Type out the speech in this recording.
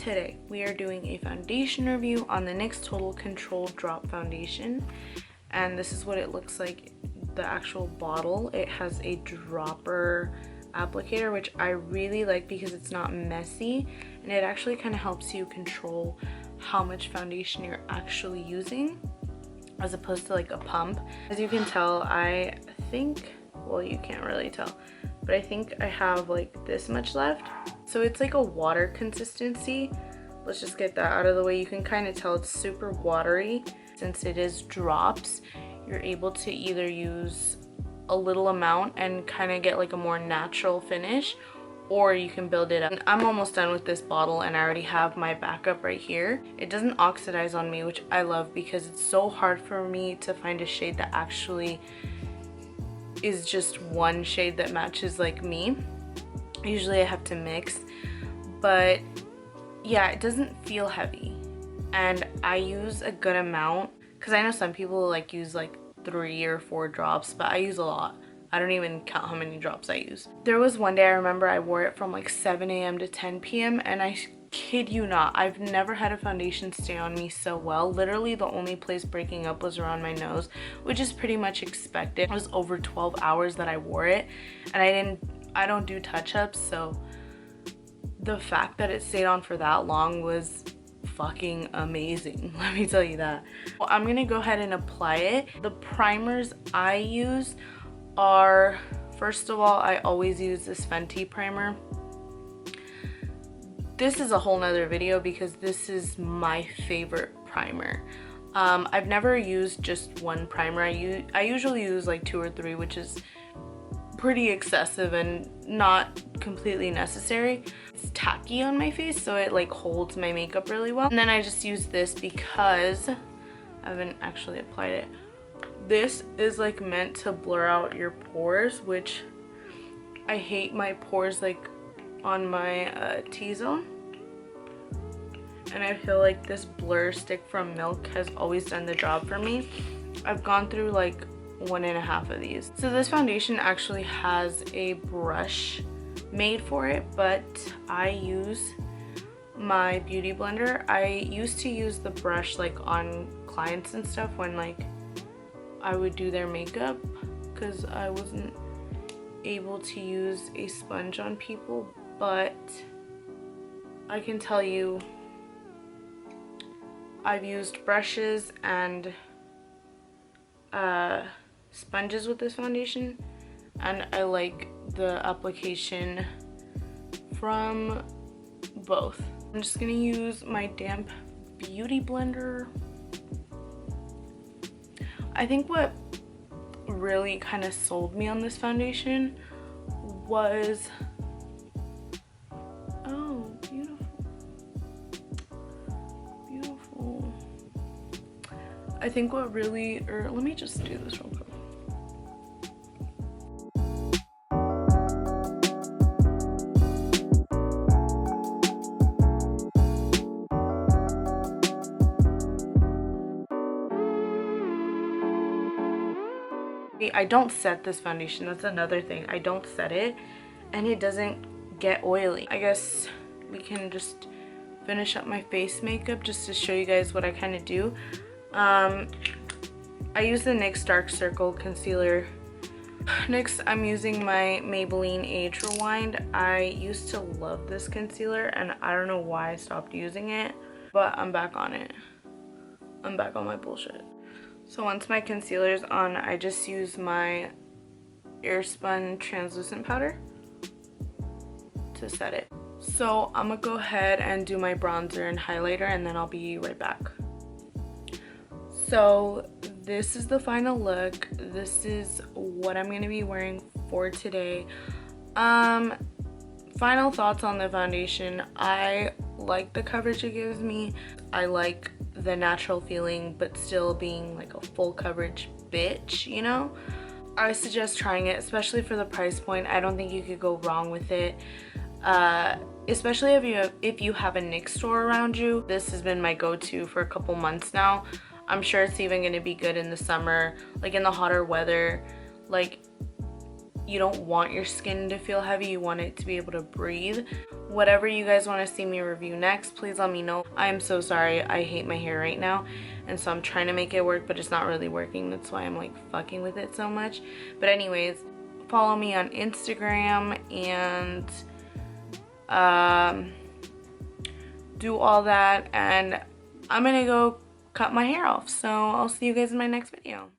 today we are doing a foundation review on the NYX Total Control Drop Foundation, and this is what it looks like, the actual bottle. It has a dropper applicator, which I really like because it's not messy, and it actually kind of helps you control how much foundation you're actually using as opposed to like a pump. As you can tell, I think, well, you can't really tell, but I think I have like this much left. So it's like a water consistency. Let's just get that out of the way. You can kind of tell it's super watery. Since it is drops, you're able to either use a little amount and kind of get like a more natural finish, or you can build it up. And I'm almost done with this bottle and I already have my backup right here. It doesn't oxidize on me, which I love because it's so hard for me to find a shade that actually is just one shade that matches like me. Usually I have to mix, but yeah, it doesn't feel heavy, and I use a good amount because I know some people like use like 3 or 4 drops, but I use a lot. I don't even count how many drops I use. There was one day I remember I wore it from like 7 a.m. to 10 p.m. and I kid you not, I've never had a foundation stay on me so well. Literally the only place breaking up was around my nose, which is pretty much expected. It was over 12 hours that I wore it, and I don't do touch-ups, so the fact that it stayed on for that long was fucking amazing, let me tell you that. Well, I'm gonna go ahead and apply it. The primers I use are, first of all, I always use this Fenty primer. This is a whole nother video because this is my favorite primer. I've never used just one primer. I usually use like 2 or 3, which is pretty excessive and not completely necessary. It's tacky on my face, so it like holds my makeup really well. And then I just use this because I haven't actually applied it. This is like meant to blur out your pores, which I hate my pores like on my T-zone. And I feel like this blur stick from Milk has always done the job for me. I've gone through like 1.5 of these. So this foundation actually has a brush made for it, but I use my beauty blender. I used to use the brush like on clients and stuff when like I would do their makeup, because I wasn't able to use a sponge on people. But I can tell you, I've used brushes and sponges with this foundation, and I like the application from both. I'm just gonna use my damp beauty blender. I think what really kind of sold me on this foundation was, oh, beautiful, beautiful. I think what really, or let me just do this real quick. I don't set this foundation. That's another thing. I don't set it, and it doesn't get oily. I guess we can just finish up my face makeup just to show you guys what I kind of do. I use the NYX Dark Circle Concealer. Next, I'm using my Maybelline Age Rewind. I used to love this concealer, and I don't know why I stopped using it, but I'm back on it. I'm back on my bullshit. So once my concealer is on, I just use my Airspun translucent powder to set it. So I'm gonna go ahead and do my bronzer and highlighter, and then I'll be right back. So this is the final look. This is what I'm gonna be wearing for today. Final thoughts on the foundation. I like the coverage it gives me. I like the natural feeling, but still being like a full coverage bitch, you know? I suggest trying it, especially for the price point. I don't think you could go wrong with it. Especially if you have a NYX store around you. This has been my go-to for a couple months now. I'm sure it's even gonna be good in the summer, like in the hotter weather. Like, you don't want your skin to feel heavy, you want it to be able to breathe. Whatever you guys want to see me review next, please let me know. I'm so sorry, I hate my hair right now, and so I'm trying to make it work, but it's not really working. That's why I'm like fucking with it so much. But anyways, follow me on Instagram and do all that, and I'm gonna go cut my hair off. So I'll see you guys in my next video.